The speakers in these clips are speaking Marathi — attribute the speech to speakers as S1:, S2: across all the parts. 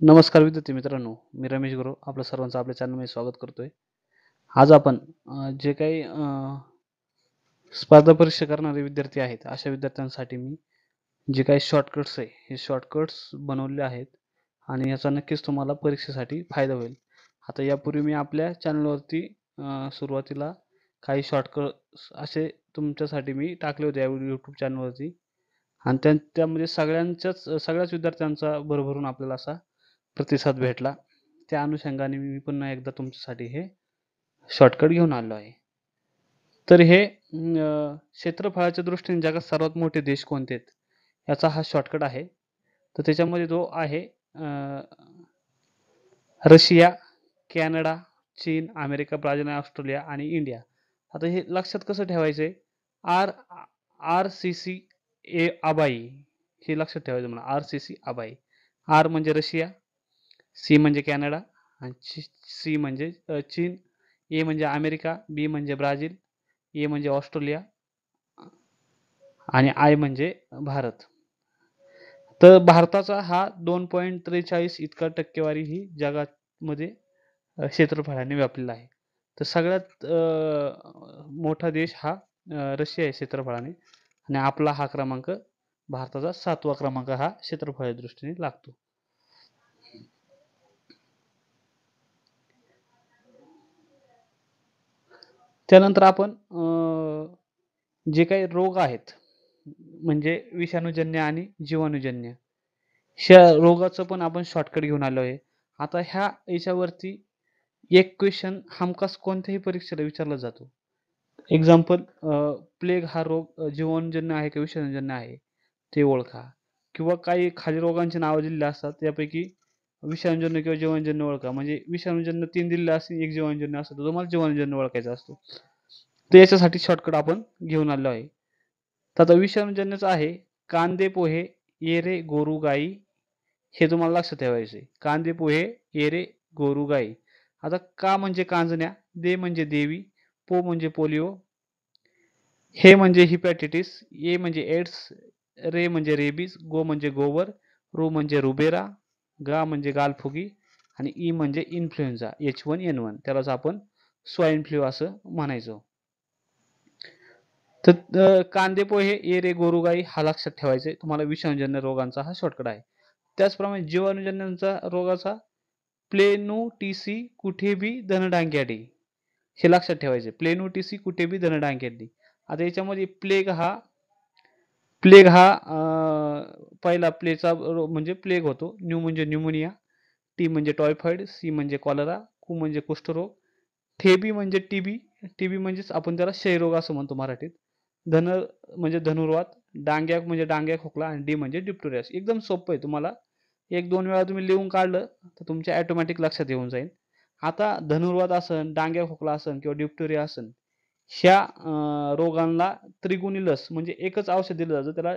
S1: नमस्कार विद्यार्थी मित्रांनो, मी रमेश गुरव आपलं सर्वांचं आपल्या चॅनलमध्ये स्वागत करतोय. आज आपण जे काही स्पर्धा परीक्षा करणारे विद्यार्थी आहेत, अशा विद्यार्थ्यांसाठी मी जे काही शॉर्टकट्स आहे, हे शॉर्टकट्स बनवले आहेत आणि याचा नक्कीच तुम्हाला परीक्षेसाठी फायदा होईल. आता यापूर्वी मी आपल्या चॅनलवरती सुरुवातीला काही शॉर्टकट्स असे तुमच्यासाठी मी टाकले होते या YouTube चॅनलवरती आणि त्यामध्ये सगळ्याच विद्यार्थ्यांचा भरभरून आपल्याला असा प्रतिसाद भेटला. त्या अनुषंगाने मी पुन्हा एकदा तुमच्यासाठी हे शॉर्टकट घेऊन आलो आहे. तर हे क्षेत्रफळाच्या दृष्टीने जगात सर्वात मोठे देश कोणते आहेत? याचा हा शॉर्टकट आहे. तर त्याच्यामध्ये जो आहे रशिया, कॅनडा, चीन, अमेरिका, ब्राझील आणि ऑस्ट्रेलिया आणि इंडिया. आता हे लक्षात कसं ठेवायचं आहे? RCC आबाई हे लक्षात ठेवायचं मला. RCC आबाई. आर म्हणजे रशिया, सी म्हणजे कॅनडा आणि सी म्हणजे चीन, ए म्हणजे अमेरिका, बी म्हणजे ब्राझील, ए म्हणजे ऑस्ट्रेलिया आणि आय म्हणजे भारत. तर भारताचा हा 2.43 इतका टक्केवारी ही जगामध्ये क्षेत्रफळाने व्यापलेला आहे. तर सगळ्यात मोठा देश हा रशिया आहे क्षेत्रफळाने आणि आपला हा क्रमांक भारताचा 7वा क्रमांक हा क्षेत्रफळाच्या दृष्टीने लागतो. त्यानंतर आपण जे काही रोग आहेत म्हणजे विषाणूजन्य आणि जीवाणूजन्य ह्या रोगाचं पण आपण शॉर्टकट घेऊन आलो आहे. आता याच्यावरती एक क्वेश्चन हमखास कोणत्याही परीक्षेला विचारला जातो. एक्झाम्पल प्लेग हा रोग जीवाणूजन्य आहे का विषाणूजन्य आहे ते ओळखा किंवा काही खाली रोगांची नावं दिलेली असतात त्यापैकी विषाणूजन्य किंवा जीवाणूजन्य ओळखा. म्हणजे विषाणूजन्य 3 दिलेले असतील, एक जीवाणूजन्य असतं, तर तुम्हाला जीवाणूजन्य ओळखायचा असतो. तर याच्यासाठी शॉर्टकट आपण घेऊन आलो आहे. तर आता विषाणूजन्यच आहे कांदे पोहे येरे गोरू गाई. हे तुम्हाला लक्षात ठेवायचे. कांदे पोहे येरे गोरू गाई. आता का म्हणजे कांजण्या, दे म्हणजे देवी, पो म्हणजे पोलिओ, हे म्हणजे हिपॅटायटिस, ए म्हणजे एड्स, रे म्हणजे रेबीज, गो म्हणजे गोवर, रू म्हणजे रुबेरा, गा म्हणजे गालफुगी आणि ई म्हणजे इन्फ्लुएन्झा H1N1. त्यालाच आपण स्वाईन फ्लू असं म्हणायचो. तर कांदे पोहे ये रे गोरुगाई हा लक्षात ठेवायचे. तुम्हाला विषाणूजन्य रोगांचा हा शॉर्टकट आहे. त्याचप्रमाणे जीवाणूजन्यांचा रोगाचा प्लेनुटिसी कुठे बी धनडांग्याडी हे लक्षात ठेवायचे. प्लेनुटिसी कुठे बी धनडांग्याडी. आता याच्यामध्ये प्लेग हा पहिला प्लेचा म्हणजे प्लेग होतो. न्यू म्हणजे न्यूमोनिया, टी म्हणजे टायफॉइड, सी म्हणजे कॉलरा, कू म्हणजे कुष्ठरोग, ठेबी म्हणजे टीबी, टीबी म्हणजेच आपण त्याला क्षयरोग असं म्हणतो मराठीत, धन म्हणजे धनुर्वात, डांग्या म्हणजे डांग्या खोकला आणि डी म्हणजे डिप्थेरिया. एकदम सोपं आहे. तुम्हाला 1-2 वेळा तुम्ही लिहून काढलं तर तुमच्या ऑटोमॅटिक लक्षात येऊन जाईल. आता धनुर्वात असन, डांग्या खोकला असन किंवा डिप्थेरिया असन ह्या रोगांना त्रिगुणी लस म्हणजे एकच औषध दिलं जातं. त्याला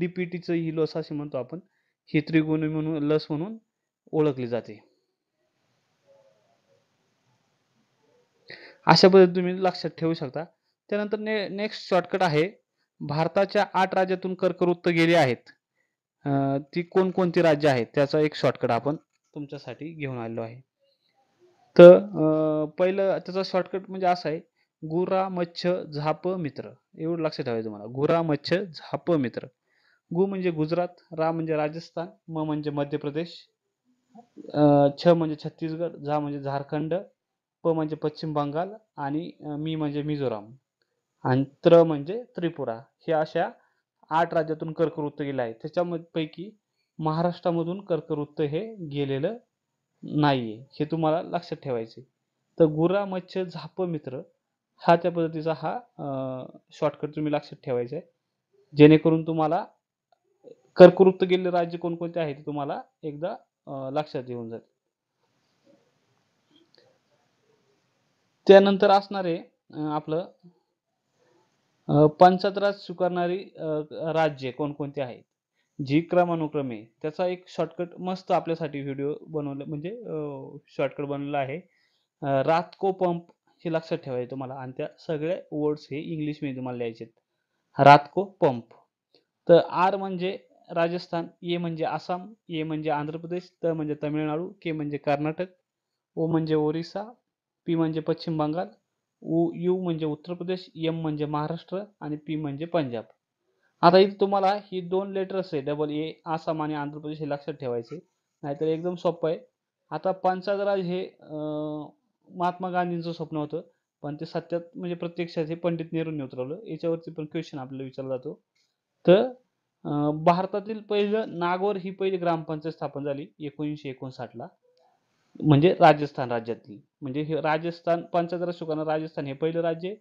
S1: DPTचं ही लस अशी म्हणतो आपण. ही त्रिगुणी म्हणून लस म्हणून ओळखली जाते. अशा पद्धतीने तुम्ही लक्षात ठेवू शकता. त्यानंतर नेक्स्ट शॉर्टकट आहे. भारताच्या 8 राज्यातून कर्कवृत्त गेले आहेत. ती कोणकोणती राज्य आहेत त्याचा एक शॉर्टकट आपण तुमच्यासाठी घेऊन आलेलो आहे. तर पहिलं त्याचा शॉर्टकट म्हणजे असा आहे. गुरा मच्छ झाप मित्र एवढं लक्षात ठेवायचं मला. गुरा मच्छ झाप मित्र. गु म्हणजे गुजरात, रा म्हणजे राजस्थान, म म्हणजे मध्य प्रदेश, छ म्हणजे छत्तीसगड, झा म्हणजे झारखंड, प म्हणजे पश्चिम बंगाल आणि मी म्हणजे मिझोराम आणि त्र म्हणजे त्रिपुरा. हे अशा 8 राज्यातून कर्कवृत्त गेले आहे. त्याच्यापैकी महाराष्ट्रामधून कर्कवृत्त हे गेलेलं नाहीये. हे तुम्हाला लक्षात ठेवायचे. तर गुरा मच्छ झाप मित्र हा त्या पद्धतीचा हा शॉर्टकट तुम्ही लक्षात ठेवायचा आहे. जेणेकरून तुम्हाला कर्कवृत्त गेलेले राज्य कोणकोणते आहेत ते तुम्हाला एकदा लक्षात येऊन जाईल. त्यानंतर असणार आहे आपलं पंचायत राज स्वीकारणारी राज्ये कोणकोणती आहेत, जी क्रमानुक्रमे त्याचा एक शॉर्टकट मस्त आपल्यासाठी व्हिडिओ बनवला म्हणजे शॉर्टकट बनवला आहे. रातको पंप हे लक्षात ठेवायचं तुम्हाला आणि त्या सगळ्या वर्ड्स हे इंग्लिशमध्ये तुम्हाला लिहायचे आहेत. रातको पंप. तर आर म्हणजे राजस्थान, ए म्हणजे आसाम, ए म्हणजे आंध्र प्रदेश, त म्हणजे तमिळनाडू, के म्हणजे कर्नाटक, ओ म्हणजे ओरिसा, पी म्हणजे पश्चिम बंगाल, यू म्हणजे उत्तर प्रदेश, एम म्हणजे महाराष्ट्र आणि पी म्हणजे पंजाब. आता इथे तुम्हाला ही 2 लेटर्स आहे डबल ए, आसाम आणि आंध्र प्रदेश हे लक्षात ठेवायचे. नाहीतर एकदम सोपं आहे. आता पंचायत राज हे महात्मा गांधींचं स्वप्न होतं. पण ते सत्यात म्हणजे प्रत्यक्षात हे पंडित नेहरूंनी उतरवलं. याच्यावरती पण क्वेश्चन आपल्याला विचारला जातो. तर भारतातील पहिलं नागौर ही पहिली ग्रामपंचायत स्थापन झाली 1959 ला. म्हणजे राजस्थान राज्यातली. म्हणजे हे राजस्थान पंचायत राज सुकाना राजस्थान हे पहिलं राज्य आहे.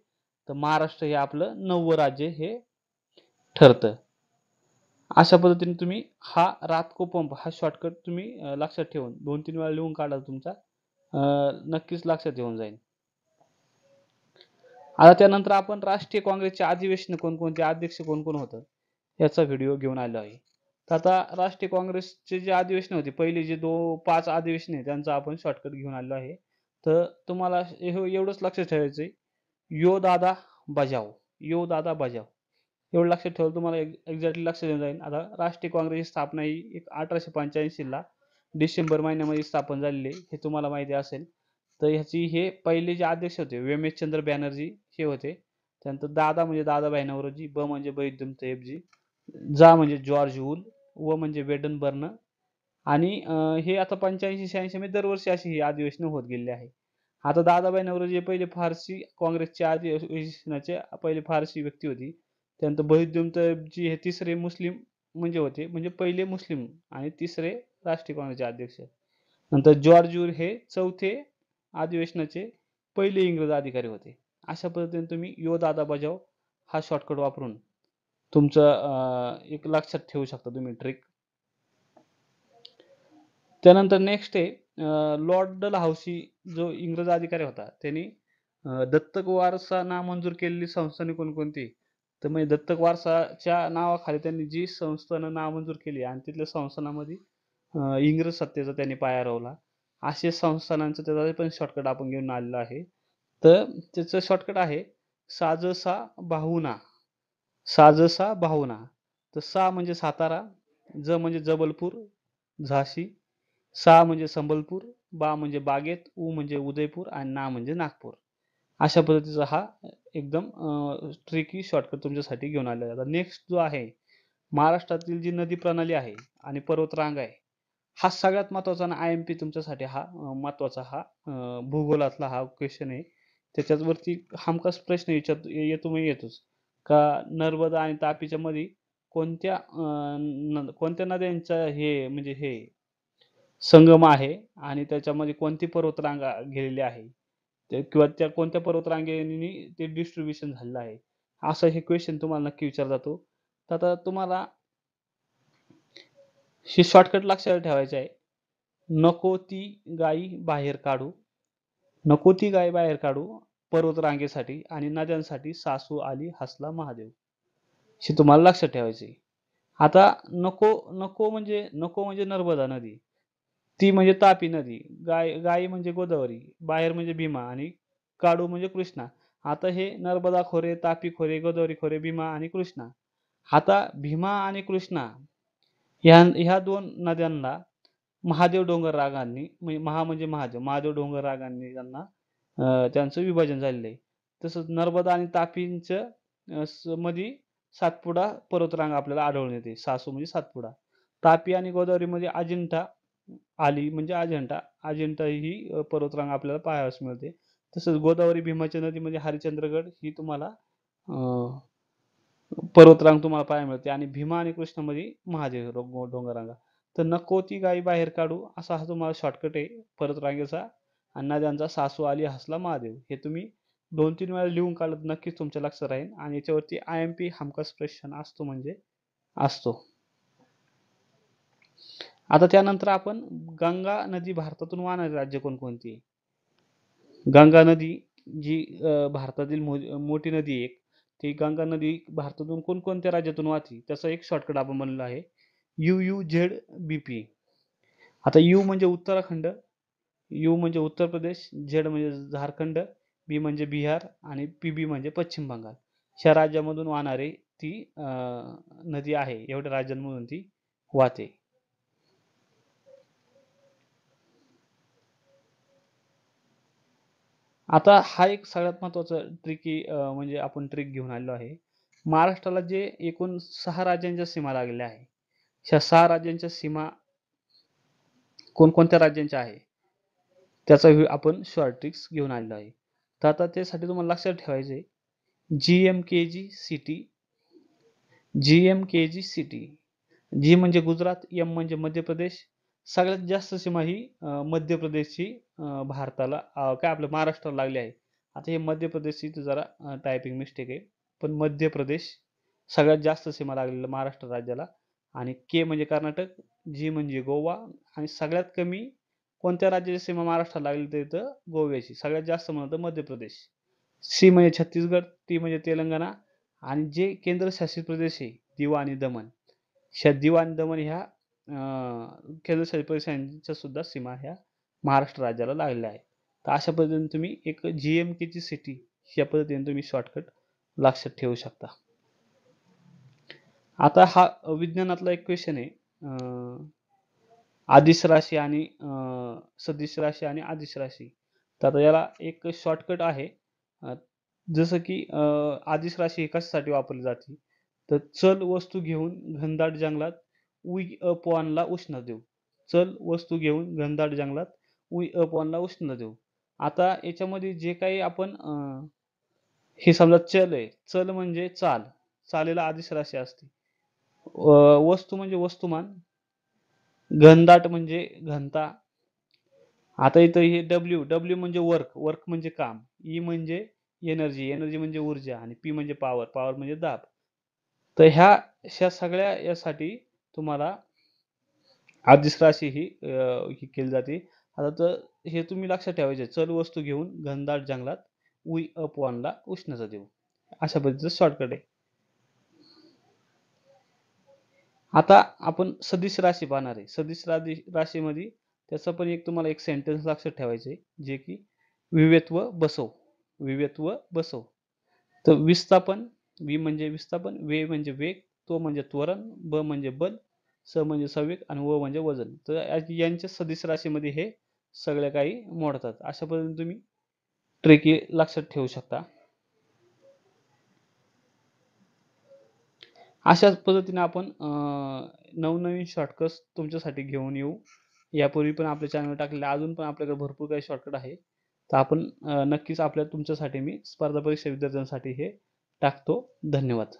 S1: तर महाराष्ट्र हे आपलं 9वं राज्य हे ठरतं. अशा पद्धतीने तुम्ही हा रातको पंप हा शॉर्टकट तुम्ही लक्षात ठेवून 2-3 वेळा लिहून काढा तुमचा नक्कीच लक्षात येऊन जाईल. आता त्यानंतर आपण राष्ट्रीय काँग्रेसचे अधिवेशन कोणकोणते, अध्यक्ष कोण कोण होतं याचा व्हिडिओ घेऊन आलो आहे. तर आता राष्ट्रीय काँग्रेसचे जे अधिवेशन होते पहिले जे 5 अधिवेशन आहे त्यांचा आपण शॉर्टकट घेऊन आलेलो आहे. तर तुम्हाला एवढंच लक्षात ठेवायचं यो दादा बजाव, यो दादा बजाव एवढं लक्षात ठेवलं तुम्हाला एक्झॅक्टली लक्षात येऊन जाईल. आता राष्ट्रीय काँग्रेसची स्थापना ही 1885 ला डिसेंबर महिन्यामध्ये स्थापन झालेली आहे, हे तुम्हाला माहिती असेल. तर ह्याची हे पहिले जे अध्यक्ष होते व्यमेशचंद्र बॅनर्जी हे होते. त्यानंतर दादा म्हणजे दादाभाई नौरोजी, ब म्हणजे बहिद्दम तैयबजी, जा म्हणजे जॉर्ज वूल, व म्हणजे वेडन बर्न आणि हे आता 85-86 मध्ये दरवर्षी अशी ही अधिवेशनं होत गेलेली आहे. आता दादाभाई नौरोजी हे पहिले फारसी काँग्रेसच्या अधिवेशनाचे पहिले फारसी व्यक्ती होती. त्यानंतर बहिद्दम तैयबजी हे तिसरे मुस्लिम म्हणजे होते, म्हणजे पहिले मुस्लिम आणि तिसरे राष्ट्रीय काँग्रेसचे अध्यक्ष. नंतर जॉर्ज वूल हे चौथे अधिवेशनाचे पहिले इंग्रज अधिकारी होते. अशा पद्धतीने तुम्ही यो दादा बजाव हा शॉर्टकट वापरून तुमचं एक लक्षात ठेवू शकता तुम्ही ट्रिक. त्यानंतर नेक्स्ट आहे लॉर्ड डलहौसी जो इंग्रज अधिकारी होता त्यांनी दत्तक वारसा नामंजूर केलेली संस्थाने कोणकोणती? तर म्हणजे दत्तक वारसाच्या नावाखाली त्यांनी जी संस्थानं नामंजूर केली आणि तिथल्या संस्थानामध्ये इंग्रज सत्तेचा त्यांनी पाया रोवला. असे संस्थानांचं त्याचा पण शॉर्टकट आपण घेऊन आलेलो आहे. तर त्याचं शॉर्टकट आहे साजसा बाहुना, साजसा बाहुना. तर सा म्हणजे सातारा, ज म्हणजे जबलपूर, झाशी, सा म्हणजे संबलपूर, बा म्हणजे बागेत, उ म्हणजे उदयपूर आणि ना म्हणजे नागपूर. अशा पद्धतीचा हा एकदम ट्रिकी शॉर्टकट तुमच्यासाठी घेऊन आलेला आहे. आता नेक्स्ट जो आहे महाराष्ट्रातील जी नदी प्रणाली आहे आणि पर्वतरांग आहे हा सगळ्यात महत्त्वाचा आणि IMP तुमच्यासाठी हा महत्त्वाचा हा भूगोलातला हा क्वेश्चन आहे. त्याच्यावरती हमखास प्रश्न येतो म्हणजे येतोच का नर्मदा आणि तापीच्या मध्ये कोणत्या नद्यांचा हे म्हणजे हे संगम आहे आणि त्याच्यामध्ये कोणती पर्वतरांगा गेलेली आहे किंवा त्या कोणत्या पर्वतरांगेनी ते डिस्ट्रीब्युशन झालेलं आहे असं हे क्वेश्चन तुम्हाला नक्की विचारला जातो. तर आता तुम्हाला हे शॉर्टकट लक्षात ठेवायचं आहे. नको ती गायी बाहेर काढू, नको ती गाय बाहेर काढू पर्वतरांगेसाठी आणि नद्यांसाठी सासू आली हसला महादेव, हे तुम्हाला लक्षात ठेवायचे. आता नको म्हणजे नर्मदा नदी, ती म्हणजे तापी नदी, गायी म्हणजे गोदावरी, बाहेर म्हणजे भीमा आणि काढू म्हणजे कृष्णा. आता हे नर्मदा खोरे, तापी खोरे, गोदावरी खोरे, भीमा आणि कृष्णा. आता भीमा आणि कृष्णा ह्या 2 नद्यांना महादेव डोंगर रागांनी म्हणजे म्हणजे महादेव, महादेव डोंगर रागांनी त्यांना त्यांचं विभाजन झालेलं आहे. तसंच नर्मदा आणि तापींचं मध्ये सातपुडा पर्वतरांग आपल्याला आढळून येते. सासू म्हणजे सातपुडा. तापी आणि गोदावरीमध्ये अजिंठा आली म्हणजे अजिंठा. अजिंठा ही पर्वतरांग आपल्याला पाहावयास मिळते. तसंच गोदावरी भीमाच्या नदीमध्ये हरिश्चंद्रगड ही तुम्हाला पर्वतरांग तुम्हाला पाहायला मिळते आणि भीमा आणि कृष्णामध्ये महादेव डोंगररांगा. तर नको ती गायी बाहेर काढू असा हा तुम्हाला शॉर्टकट आहे पर्वतरांगेचा आणि नद्यांचा सासू आली हसला महादेव. हे तुम्ही 2-3 वेळा लिहून काढलं तर नक्कीच तुमच्या लक्षात राहील आणि याच्यावरती IMP हमखास प्रश्न असतो म्हणजे असतो. आता त्यानंतर आपण गंगा नदी भारतातून वाहणारे राज्य कोणकोणती आहे? गंगा नदी जी भारतातील मोठी नदी आहे ती गंगा नदी भारतातून कोणकोणत्या राज्यातून वाहते त्याचा एक शॉर्टकट आपण बनवला आहे UUZBP. आता यू म्हणजे उत्तराखंड, यू म्हणजे उत्तर प्रदेश, झेड म्हणजे झारखंड, बी म्हणजे बिहार आणि PB म्हणजे पश्चिम बंगाल. ह्या राज्यामधून वाहणारी ती नदी आहे एवढ्या राज्यांमधून ती वाहते. आता हा एक सगळ्यात महत्त्वाचा ट्रिकी म्हणजे आपण ट्रिक घेऊन आलेलो आहे. महाराष्ट्राला जे एकूण 6 राज्यांच्या सीमा लागलेल्या आहे. ह्या 6 राज्यांच्या सीमा कोणकोणत्या राज्यांच्या आहे, त्याचा आपण शॉर्ट ट्रिक्स घेऊन आलेलो आहे. तर आता त्यासाठी तुम्हाला लक्षात ठेवायचं आहे, जी-एम-के-जी सिटी, जी-एम-के-जी सिटी. जी म्हणजे गुजरात, एम म्हणजे मध्य प्रदेश. सगळ्यात जास्त सीमा ही मध्य प्रदेशची भारताला काय आपल्या महाराष्ट्राला लागली आहे. आता हे मध्य प्रदेशची तर जरा टायपिंग मिस्टेक आहे. पण मध्य प्रदेश सगळ्यात जास्त सीमा लागलेलं महाराष्ट्र राज्याला आणि के म्हणजे कर्नाटक, जी म्हणजे गोवा आणि सगळ्यात कमी कोणत्या राज्याची सीमा महाराष्ट्राला लागली तर इथं गोव्याची. सगळ्यात जास्त म्हणलं तर मध्य प्रदेश. सी म्हणजे छत्तीसगड, टी म्हणजे तेलंगणा आणि जे केंद्रशासित प्रदेश आहे, दीव आणि दमण. ह्या दीव आणि दमण ह्या केंद्रशासित प्रदेशांच्या सुद्धा सीमा ह्या महाराष्ट्र राज्याला लागलेल्या आहेत. तर अशा पद्धतीने तुम्ही एक जी-एम-केची सिटी ह्या पद्धतीने तुम्ही शॉर्टकट लक्षात ठेवू शकता. आता हा विज्ञानातला एक क्वेश्चन आहे. अदिश राशी आणि सदिश राशी आणि अदिश राशी. तर आता याला एक शॉर्टकट आहे. अ, जसं की अदिश राशी ही कशासाठी वापरली जाते? तर चल वस्तू घेऊन घनदाट जंगलात We up oneला उष्णता देऊ. चल वस्तू घेऊन घनदाट जंगलात We up oneला उष्णता देऊ. आता याच्यामध्ये जे काही आपण हे समजा चल आहे. चल म्हणजे चाल. चालेला अदिश राशी असते. वस्तू म्हणजे वस्तुमान. घनदाट म्हणजे घनता. आता इथं हे डब्ल्यू म्हणजे वर्क म्हणजे काम. ई म्हणजे एनर्जी म्हणजे ऊर्जा आणि पी म्हणजे पॉवर म्हणजे दाब. तर ह्या सगळ्या यासाठी तुम्हाला अदिश राशी ही केली जाते. आता तर हे तुम्ही लक्षात ठेवायचे. चल वस्तू घेऊन घनदाट जंगलात We up oneला उष्णता देऊ. अशा पद्धतीचं शॉर्टकट आहे. आता आपण सदिश राशी पाहणार आहे. सदिश राशीमध्ये त्याचं पण एक तुम्हाला एक सेंटेन्स लक्षात ठेवायचं आहे, जे की विवेत्व बसव. विवेत्व बसव. तर विस्थापन, वि म्हणजे विस्थापन, वे म्हणजे वेग, तो म्हणजे त्वरण, ब म्हणजे बल, स म्हणजे संवेग आणि व म्हणजे वजन. तर यांच्या सदिश राशीमध्ये हे सगळे काही मोडतात. अशा पद्धतीने तुम्ही ट्रिकी लक्षात ठेवू शकता. अशाच पद्धतीने आपण नवनवीन शॉर्टकट्स तुमच्यासाठी घेऊन येऊ. यापूर्वी पण आपल्या चॅनलवर टाकलेले अजून पण आपल्याकडे भरपूर काही शॉर्टकट आहे. तर आपण नक्कीच तुमच्यासाठी मी स्पर्धा परीक्षा विद्यार्थ्यांसाठी हे टाकतो. धन्यवाद.